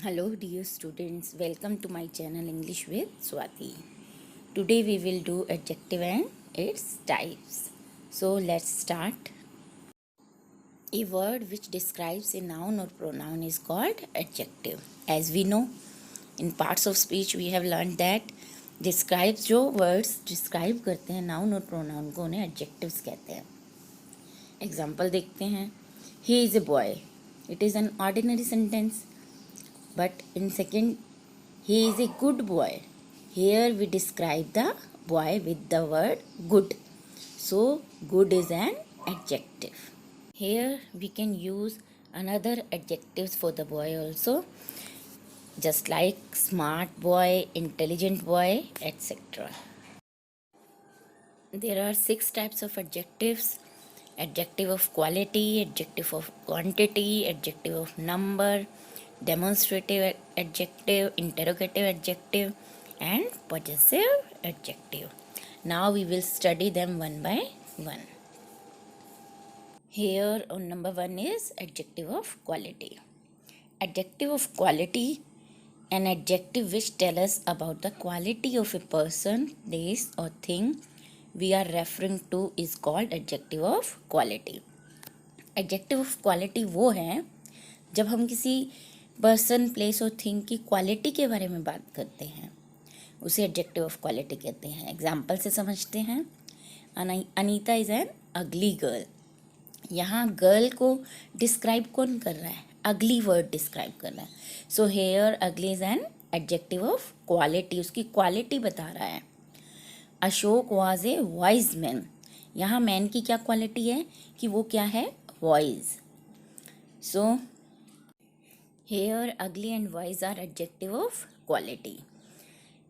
Hello dear students, welcome to my channel English with Swati. Today we will do adjective and its types. So let's start. A word which describes a noun or pronoun is called adjective. As we know, in parts of speech we have learned that describes जो words describe करते हैं noun और pronoun को उन्हें adjectives कहते हैं. Example देखते हैं. He is a boy. It is an ordinary sentence. But in second, he is a good boy. Here we describe the boy with the word good. So good is an adjective. Here we can use another adjectives for the boy also, just like smart boy, intelligent boy, etc. There are 6 types of adjectives: adjective of quality, adjective of quantity, adjective of number, demonstrative adjective, interrogative adjective, and possessive adjective. Now we will study them one by one. Here on number 1 is adjective of quality. Adjective of quality, an adjective which tells us about the quality of a person, place or thing we are referring to is called adjective of quality. Adjective of quality वो है जब हम किसी person, place और thing की quality के बारे में बात करते हैं, उसे एडजेक्टिव ऑफ क्वालिटी कहते हैं. एग्जाम्पल से समझते हैं. अनीता इज़ एन अगली गर्ल. यहाँ गर्ल को डिस्क्राइब कौन कर रहा है? अगली वर्ड डिस्क्राइब कर रहा है. So here ugly is an adjective of quality, उसकी क्वालिटी बता रहा है. Ashok was a wise man. यहाँ मैन की क्या क्वालिटी है कि वो क्या है? Wise. So here ugly and wise are adjective of quality.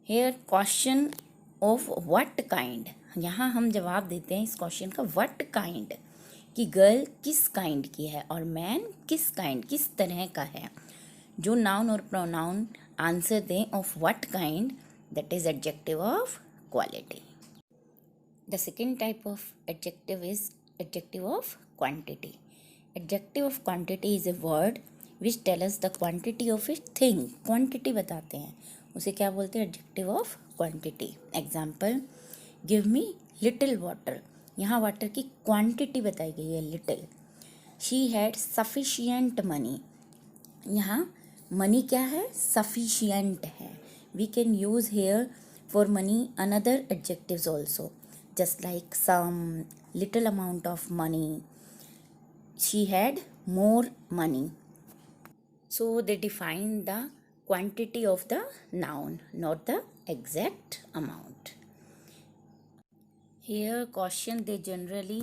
Here question of what kind. यहाँ हम जवाब देते हैं इस क्वेश्चन का व्हाट काइंड, कि गर्ल किस काइंड की है और मैन किस काइंड, किस तरह का है. जो नाउन और प्रोनाउन आंसर दें of what kind, that is adjective of quality. The second type of adjective is adjective of quantity. Adjective of quantity is a word which tell us the quantity of a thing. Quantity बताते हैं, उसे क्या बोलते हैं? Adjective of quantity. Example, give me little water. यहाँ water की quantity बताई गई है, little. She had sufficient money. यहाँ मनी क्या है? सफिशियंट है. We can use here for money another adjectives also, just like some, little amount of money. She had more money. So they define the quantity of the noun, not the exact amount. Here question, they generally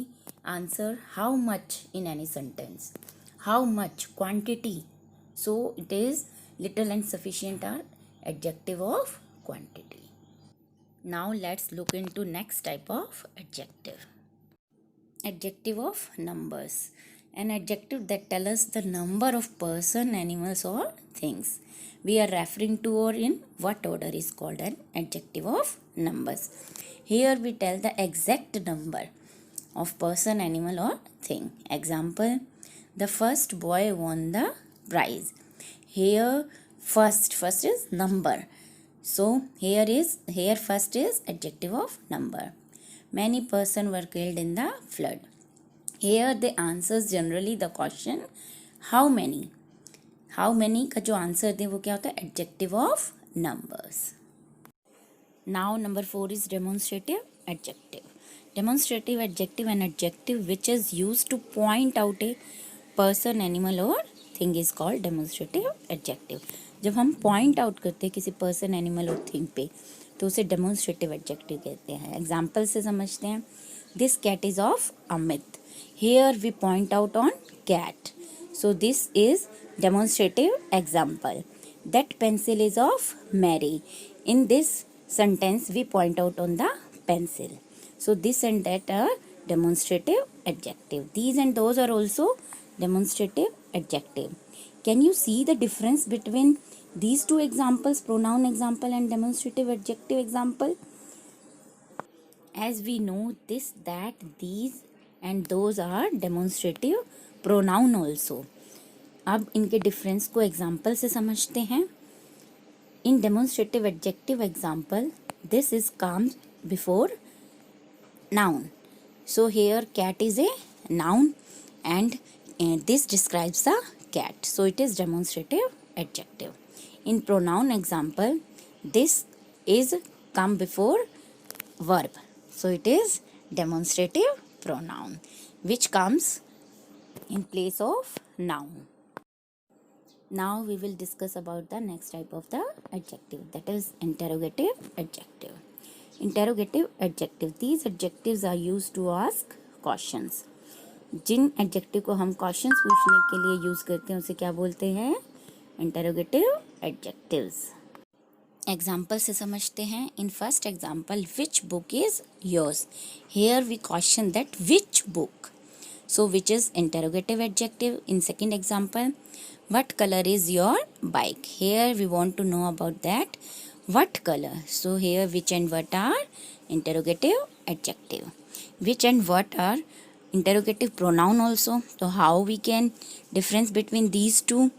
answer how much in any sentence. How much, quantity. So it is little and sufficient are adjective of quantity. Now let's look into next type of adjective. Adjective of numbers. An adjective that tells us the number of person, animals or things we are referring to or in what order is called an adjective of numbers. Here we tell the exact number of person, animal or thing. Example, the first boy won the prize. Here first is number. So here first is adjective of number. Many person were killed in the flood. Here the answers generally the question how many. How many का जो answer दे वो क्या होता है? Adjective of numbers. Now number 4 is demonstrative adjective. Demonstrative adjective an adjective which is use to point out a person, animal और thing is called demonstrative adjective. जब हम point out करते हैं किसी पर्सन, एनिमल और थिंग पे, तो उसे डेमोन्स्ट्रेटिव एडजेक्टिव कहते हैं. एग्जाम्पल से समझते हैं. This cat is of Amit. Here we point out on cat. So this is demonstrative example. That pencil is of Mary. In this sentence we point out on the pencil. So this and that are demonstrative adjective. These and those are also demonstrative adjective. Can you see the difference between these two examples, pronoun example and demonstrative adjective example? As we know, this, that, these and those are demonstrative pronoun also. अब इनके difference को example से समझते हैं. In demonstrative adjective example, this is comes before noun. So here cat is a noun and this describes the cat. So it is demonstrative adjective. In pronoun example, this is come before verb. So it is demonstrative pronoun which comes in place of noun. Now we will discuss about the next type of the adjective, that is interrogative adjective. Interrogative adjective. These adjectives are used to ask questions. Jin adjective को हम questions पूछने के लिए use करते हैं उसे क्या बोलते हैं? Interrogative adjectives. Example से समझते हैं. In first example, which book is yours? Here we question that which book. So which is interrogative adjective. In second example, what color is your bike? Here we want to know about that what color. So here which and what are interrogative adjective. Which and what are interrogative pronoun also. So how we can difference between these two?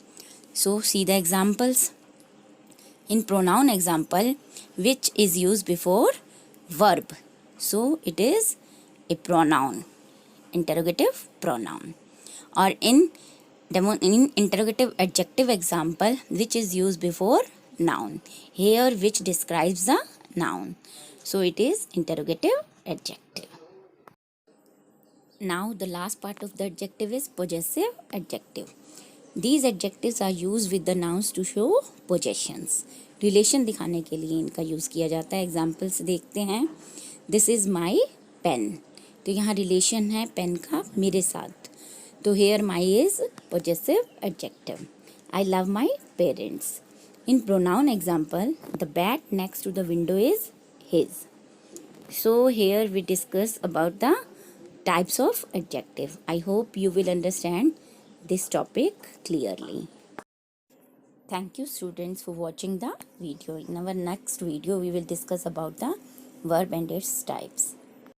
So see the examples. In pronoun example, which is used before verb. So it is a pronoun, interrogative pronoun. Or in interrogative adjective example, which is used before noun. Here which describes the noun. So it is interrogative adjective. Now the last part of the adjective is possessive adjective. These adjectives are used with the nouns to show possessions. Relation दिखाने के लिए इनका use किया जाता है. Examples देखते हैं. This is my pen. तो यहाँ रिलेशन है पेन का मेरे साथ. तो here my is possessive adjective. I love my parents. In pronoun example, the bat next to the window is his. So here we discuss about the types of adjective. I hope you will understand this topic clearly. Thank you students for watching the video. In our next video we will discuss about the verb and its types.